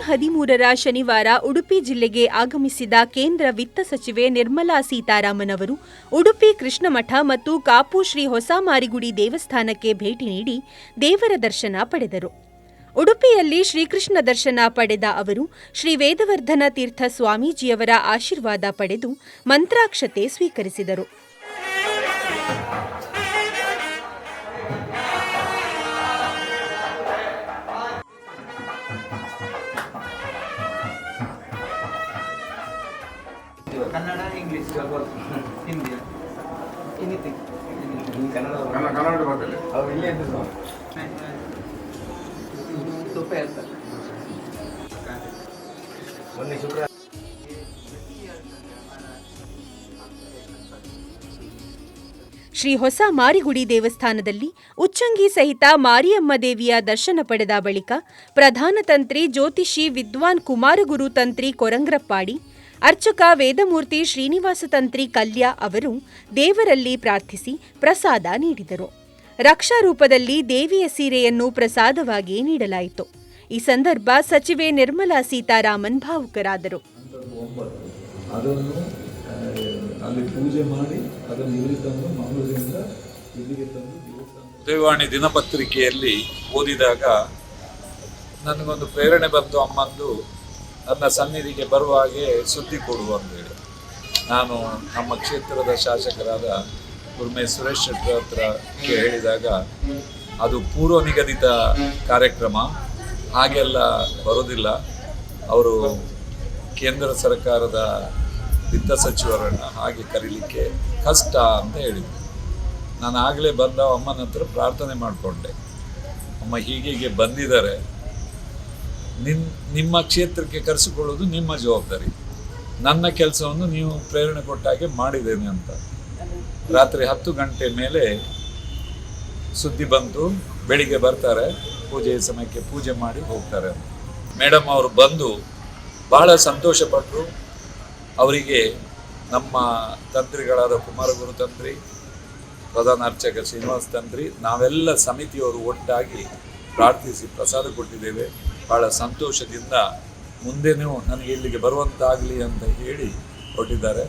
13ರ ಶನಿವಾರ ಉಡುಪಿ ಜಿಲ್ಲೆಗೆ ಆಗಮಿಸಿದ ಕೇಂದ್ರ ವಿತ್ತ ಸಚಿವೆ ನಿರ್ಮಲಾ ಸೀತಾರಾಮನ್ ಅವರು ಉಡುಪಿ ಕೃಷ್ಣಮಠ ಮತ್ತು ಕಾಪು ಶ್ರೀ ಹೊಸಮಾರಿಗುಡಿ ದೇವಸ್ಥಾನಕ್ಕೆ ಭೇಟಿ ನೀಡಿ ದೇವರ ದರ್ಶನ ಪಡೆದರು. ಉಡುಪಿಯಲ್ಲಿ ಶ್ರೀಕೃಷ್ಣ ದರ್ಶನ ಪಡೆದ ಅವರು ಶ್ರೀ ವೇದವರ್ಧನ ತೀರ್ಥ ಸ್ವಾಮೀಜಿಯವರ ಆಶೀರ್ವಾದ ಪಡೆದು ಮಂತ್ರಾಕ್ಷತೆ ಸ್ವೀಕರಿಸಿದರು. Kannada, English, Hindi, anything. ಕನ್ನಡ ಬರ್ತದೆ. ಅವ್ರು ಇಲ್ಲೇ ಇದ್ದು ತುಪ್ಪ ಇರ್ತಾರೆ. ಮೊನ್ನೆ ಶುಕ್ರವಾರ ಶ್ರೀ ಹೊಸ ಮಾರಿಗುಡಿ ದೇವಸ್ಥಾನದಲ್ಲಿ ಉಚ್ಚಂಗಿ ಸಹಿತ ಮಾರಿಯಮ್ಮ ದೇವಿಯ ದರ್ಶನ ಪಡೆದ ಬಳಿಕ ಪ್ರಧಾನ ತಂತ್ರಿ ಜ್ಯೋತಿಷಿ ವಿದ್ವಾನ್ ಕುಮಾರಗುರು ತಂತ್ರಿ ಕೊರಂಗ್ರಪ್ಪಾಡಿ, ಅರ್ಚಕ ವೇದಮೂರ್ತಿ ಶ್ರೀನಿವಾಸ ತಂತ್ರಿ ಕಲ್ಯ ಅವರು ದೇವರಲ್ಲಿ ಪ್ರಾರ್ಥಿಸಿ ಪ್ರಸಾದ ನೀಡಿದರು. ರಕ್ಷಾ ರೂಪದಲ್ಲಿ ದೇವಿಯ ಸೀರೆಯನ್ನು ಪ್ರಸಾದವಾಗಿ ನೀಡಲಾಯಿತು. ಈ ಸಂದರ್ಭ ಸಚಿವೆ ನಿರ್ಮಲಾ ಸೀತಾರಾಮನ್ ಭಾವುಕರಾದರು. ಉದಯವಾಣಿ ದಿನಪತ್ರಿಕೆಯಲ್ಲಿ ಓದಿದಾಗ ನನಗೊಂದು ಪ್ರೇರಣೆ ಬಂತು. ಅಮ್ಮಂದು ನನ್ನ ಸನ್ನಿಧಿಗೆ ಬರುವ ಹಾಗೆ ಸುದ್ದಿ ಕೊಡುವ ಅಂತೇಳಿ ನಾನು ನಮ್ಮ ಕ್ಷೇತ್ರದ ಶಾಸಕರಾದ ಉರ್ಮೆ ಸುರೇಶ್ ಶೆಟ್ಟರ್ ಹತ್ರ ಹೇಳಿದಾಗ ಅದು ಪೂರ್ವ ನಿಗದಿತ ಕಾರ್ಯಕ್ರಮ, ಹಾಗೆಲ್ಲ ಬರೋದಿಲ್ಲ, ಅವರು ಕೇಂದ್ರ ಸರ್ಕಾರದ ವಿತ್ತ ಸಚಿವರನ್ನು ಹಾಗೆ ಕರೀಲಿಕ್ಕೆ ಕಷ್ಟ ಅಂತ ಹೇಳಿದರು. ನಾನು ಆಗಲೇ ಬಂದ ಅಮ್ಮನ ಹತ್ರ ಪ್ರಾರ್ಥನೆ ಮಾಡಿಕೊಂಡೆ, ಅಮ್ಮ ಹೀಗೆ ಬಂದಿದ್ದಾರೆ, ನಿಮ್ಮ ಕ್ಷೇತ್ರಕ್ಕೆ ಕರೆಸಿಕೊಳ್ಳೋದು ನಿಮ್ಮ ಜವಾಬ್ದಾರಿ, ನನ್ನ ಕೆಲಸವನ್ನು ನೀವು ಪ್ರೇರಣೆ ಕೊಟ್ಟಾಗೆ ಮಾಡಿದ್ದೇನೆ ಅಂತ. ರಾತ್ರಿ 10 ಗಂಟೆ ಮೇಲೆ ಸುದ್ದಿ ಬಂತು, ಬೆಳಿಗ್ಗೆ ಬರ್ತಾರೆ, ಪೂಜೆಯ ಸಮಯಕ್ಕೆ ಪೂಜೆ ಮಾಡಿ ಹೋಗ್ತಾರೆ ಅಂತ. ಮೇಡಮ್ ಅವರು ಬಂದು ಬಹಳ ಸಂತೋಷಪಟ್ಟರು. ಅವರಿಗೆ ನಮ್ಮ ತಂತ್ರಿಗಳಾದ ಕುಮಾರಗುರು ತಂತ್ರಿ, ಪ್ರಧಾನ ಅರ್ಚಕ ಶ್ರೀನಿವಾಸ ತಂತ್ರಿ, ನಾವೆಲ್ಲ ಸಮಿತಿಯವರು ಒಟ್ಟಾಗಿ ಪ್ರಾರ್ಥಿಸಿ ಪ್ರಸಾದ ಕೊಟ್ಟಿದ್ದೇವೆ. ಭಾಳ ಸಂತೋಷದಿಂದ ಮುಂದೆನೂ ನನಗೆ ಇಲ್ಲಿಗೆ ಬರುವಂತಾಗಲಿ ಅಂತ ಹೇಳಿ ಕೊಟ್ಟಿದ್ದಾರೆ.